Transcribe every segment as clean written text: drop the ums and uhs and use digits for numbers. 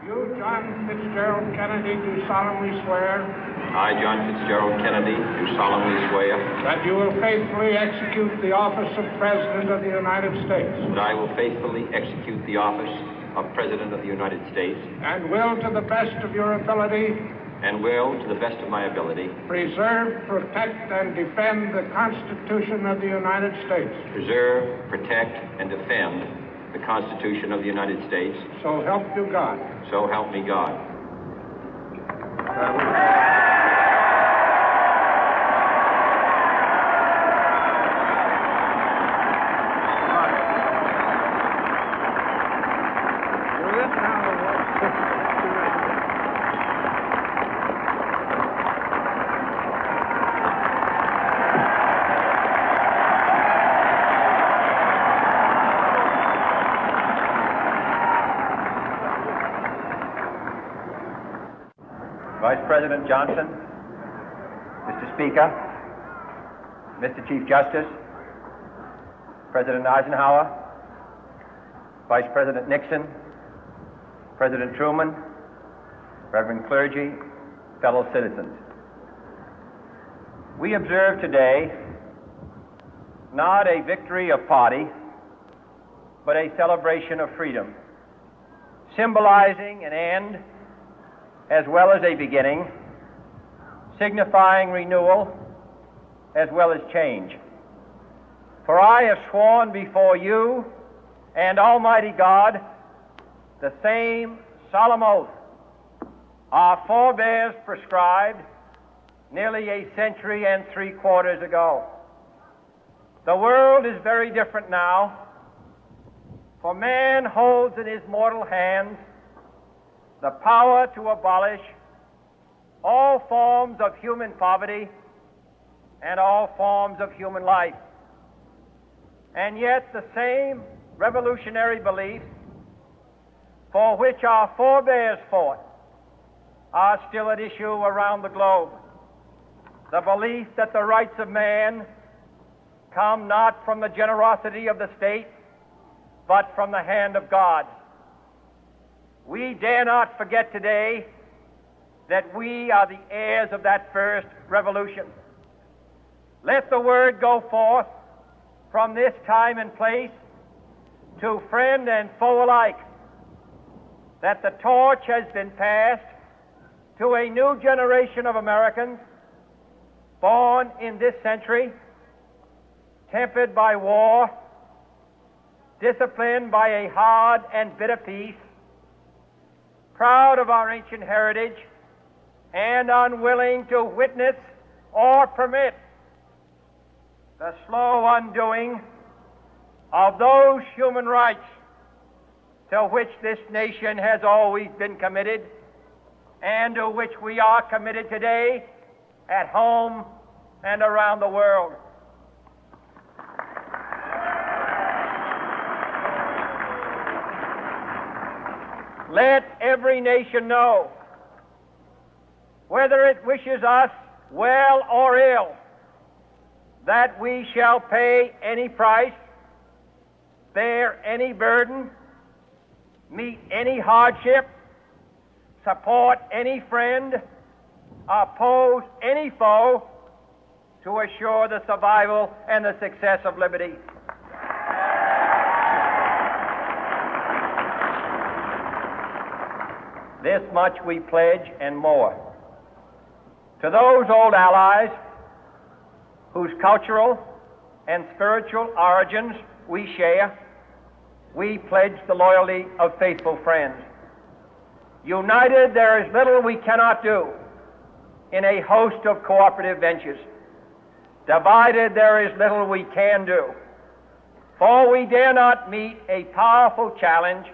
You, John Fitzgerald Kennedy, do solemnly swear. I, John Fitzgerald Kennedy, do solemnly swear. That you will faithfully execute the office of President of the United States. That I will faithfully execute the office of President of the United States. And will, to the best of your ability. And will, to the best of my ability. Preserve, protect, and defend the Constitution of the United States. Preserve, protect, and defend the Constitution of the United States. So help you God. So help me God. Vice President Johnson, Mr. Speaker, Mr. Chief Justice, President Eisenhower, Vice President Nixon, President Truman, Reverend clergy, fellow citizens. We observe today not a victory of party, but a celebration of freedom, symbolizing an end as well as a beginning, signifying renewal as well as change. For I have sworn before you and Almighty God the same solemn oath our forebears prescribed nearly a century and 3/4 ago. The world is very different now, for man holds in his mortal hands the power to abolish all forms of human poverty and all forms of human life. And yet the same revolutionary beliefs for which our forebears fought are still at issue around the globe. The belief that the rights of man come not from the generosity of the state, but from the hand of God. We dare not forget today that we are the heirs of that first revolution. Let the word go forth from this time and place to friend and foe alike that the torch has been passed to a new generation of Americans born in this century, tempered by war, disciplined by a hard and bitter peace, proud of our ancient heritage, and unwilling to witness or permit the slow undoing of those human rights to which this nation has always been committed and to which we are committed today at home and around the world. Let every nation know, whether it wishes us well or ill, that we shall pay any price, bear any burden, meet any hardship, support any friend, oppose any foe to assure the survival and the success of liberty. This much we pledge and more. To those old allies whose cultural and spiritual origins we share, we pledge the loyalty of faithful friends. United, there is little we cannot do in a host of cooperative ventures. Divided, there is little we can do, for we dare not meet a powerful challenge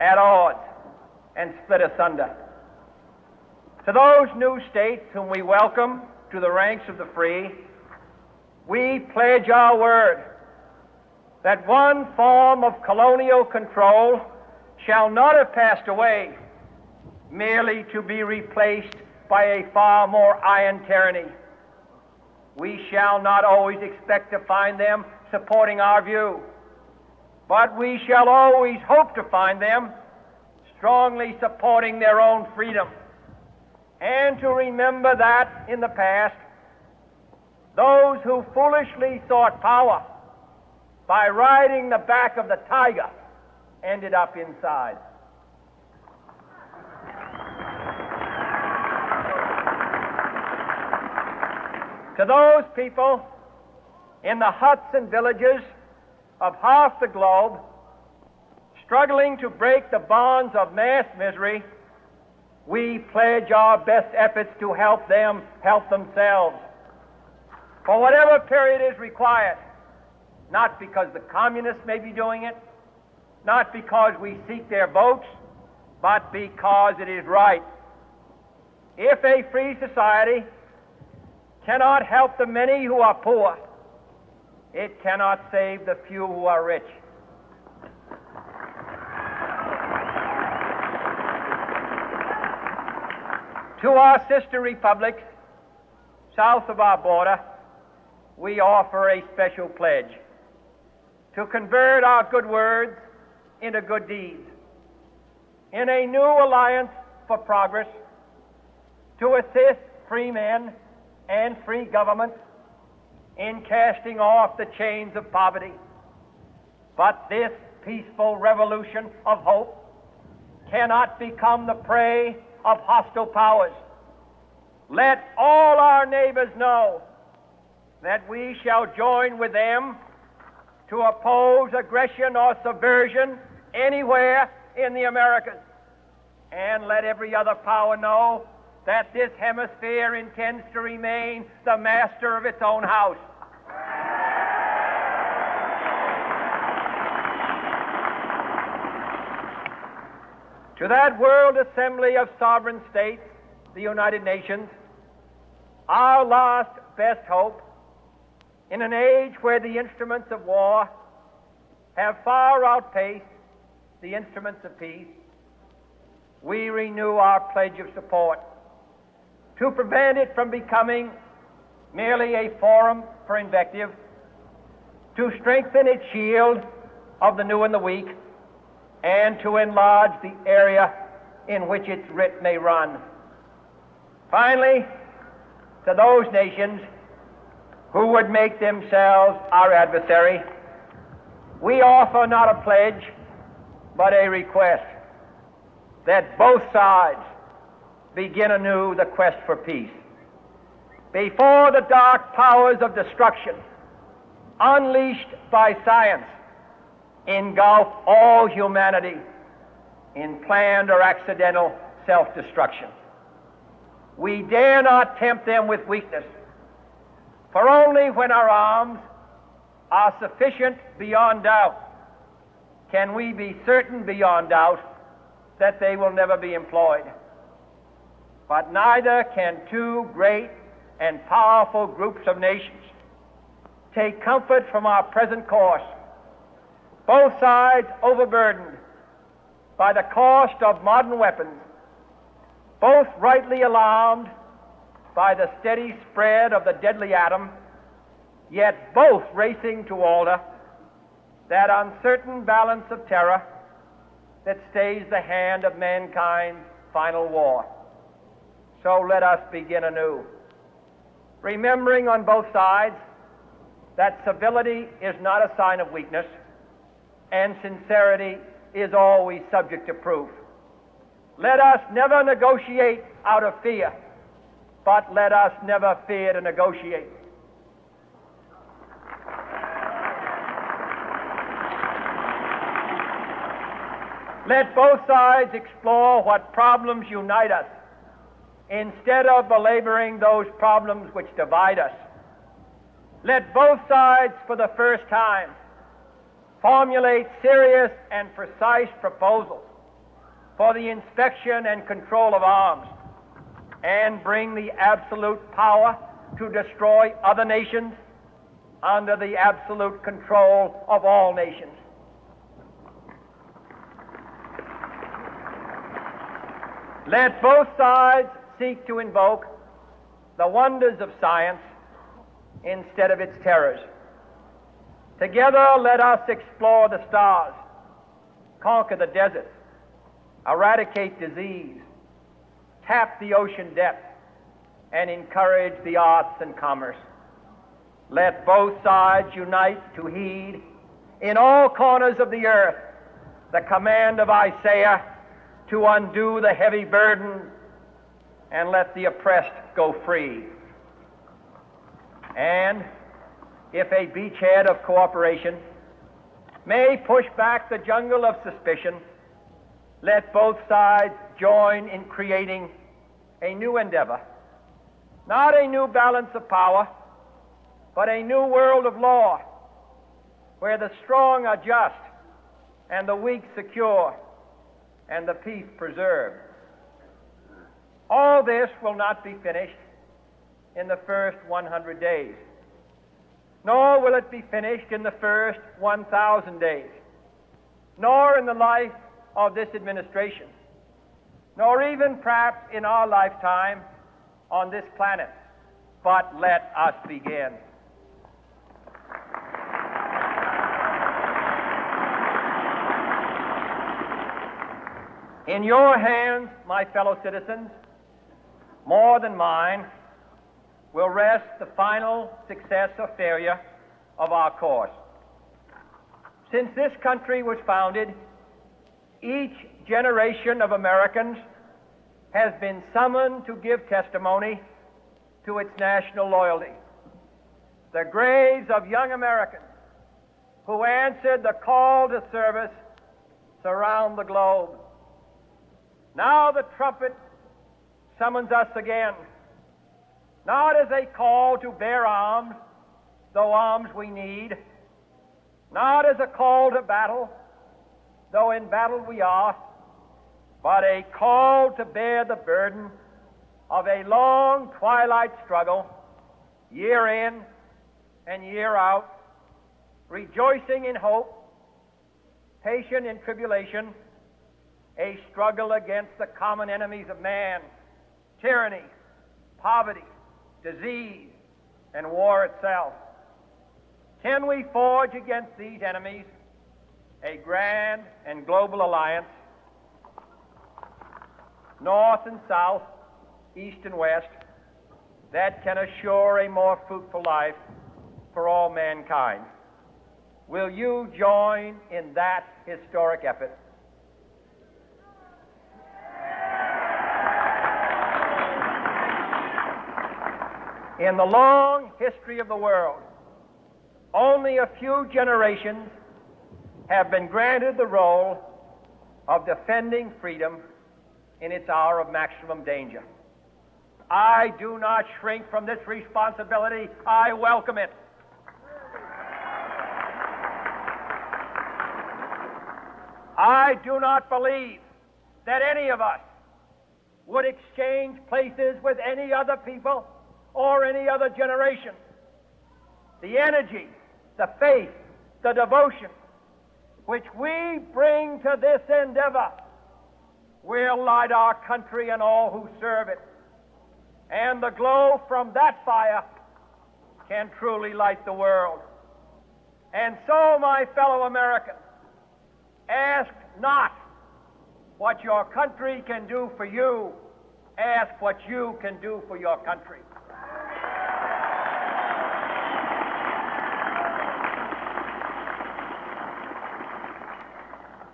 at odds and split asunder. To those new states whom we welcome to the ranks of the free, we pledge our word that one form of colonial control shall not have passed away, merely to be replaced by a far more iron tyranny. We shall not always expect to find them supporting our view, but we shall always hope to find them strongly supporting their own freedom, and to remember that in the past, those who foolishly sought power by riding the back of the tiger ended up inside. To those people in the huts and villages of half the globe struggling to break the bonds of mass misery, we pledge our best efforts to help them help themselves for whatever period is required, not because the communists may be doing it, not because we seek their votes, but because it is right. If a free society cannot help the many who are poor, it cannot save the few who are rich. To our sister republics south of our border, we offer a special pledge to convert our good words into good deeds, in a new alliance for progress, to assist free men and free governments in casting off the chains of poverty. But this peaceful revolution of hope cannot become the prey of hostile powers. Let all our neighbors know that we shall join with them to oppose aggression or subversion anywhere in the Americas. And let every other power know that this hemisphere intends to remain the master of its own house. To that World Assembly of Sovereign States, the United Nations, our last best hope, in an age where the instruments of war have far outpaced the instruments of peace, we renew our pledge of support to prevent it from becoming merely a forum for invective, to strengthen its shield of the new and the weak, and to enlarge the area in which its writ may run. Finally, to those nations who would make themselves our adversary, we offer not a pledge, but a request that both sides begin anew the quest for peace. Before the dark powers of destruction, unleashed by science, engulf all humanity in planned or accidental self-destruction, we dare not tempt them with weakness, for only when our arms are sufficient beyond doubt can we be certain beyond doubt that they will never be employed. But neither can two great and powerful groups of nations take comfort from our present course, both sides overburdened by the cost of modern weapons, both rightly alarmed by the steady spread of the deadly atom, yet both racing to alter that uncertain balance of terror that stays the hand of mankind's final war. So let us begin anew, remembering on both sides that civility is not a sign of weakness, and sincerity is always subject to proof. Let us never negotiate out of fear, but let us never fear to negotiate. Let both sides explore what problems unite us, instead of belaboring those problems which divide us. Let both sides, for the first time, formulate serious and precise proposals for the inspection and control of arms, and bring the absolute power to destroy other nations under the absolute control of all nations. Let both sides seek to invoke the wonders of science instead of its terrors. Together, let us explore the stars, conquer the deserts, eradicate disease, tap the ocean depth, and encourage the arts and commerce. Let both sides unite to heed in all corners of the earth the command of Isaiah to undo the heavy burden and let the oppressed go free. And if a beachhead of cooperation may push back the jungle of suspicion, let both sides join in creating a new endeavor, not a new balance of power, but a new world of law, where the strong are just and the weak secure and the peace preserved. All this will not be finished in the first 100 days, nor will it be finished in the first 1,000 days, nor in the life of this administration, nor even perhaps in our lifetime on this planet. But let us begin. In your hands, my fellow citizens, more than mine, will rest the final success or failure of our course. Since this country was founded, each generation of Americans has been summoned to give testimony to its national loyalty. The graves of young Americans who answered the call to service surround the globe. Now the trumpet summons us again, not as a call to bear arms, though arms we need, not as a call to battle, though in battle we are, but a call to bear the burden of a long twilight struggle, year in and year out, rejoicing in hope, patient in tribulation, a struggle against the common enemies of man, tyranny, poverty, disease, and war itself. Can we forge against these enemies a grand and global alliance, north and south, east and west, that can assure a more fruitful life for all mankind? Will you join in that historic effort? In the long history of the world, only a few generations have been granted the role of defending freedom in its hour of maximum danger. I do not shrink from this responsibility. I welcome it. I do not believe that any of us would exchange places with any other people or any other generation. The energy, the faith, the devotion which we bring to this endeavor will light our country and all who serve it. And the glow from that fire can truly light the world. And so, my fellow Americans, ask not what your country can do for you. Ask what you can do for your country.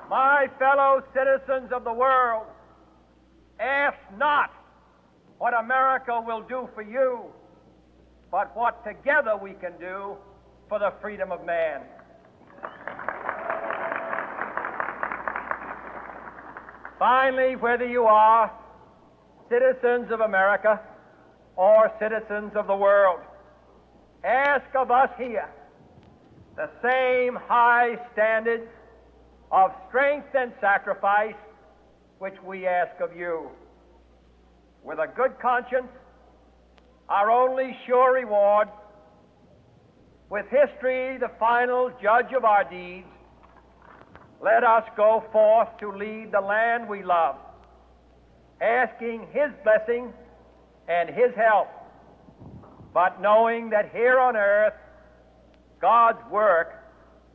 My fellow citizens of the world, ask not what America will do for you, but what together we can do for the freedom of man. Finally, whether you are citizens of America or citizens of the world, ask of us here the same high standards of strength and sacrifice which we ask of you. With a good conscience, our only sure reward, with history the final judge of our deeds, let us go forth to lead the land we love, asking His blessing and His help, but knowing that here on earth, God's work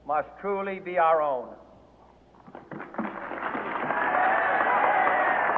must truly be our own.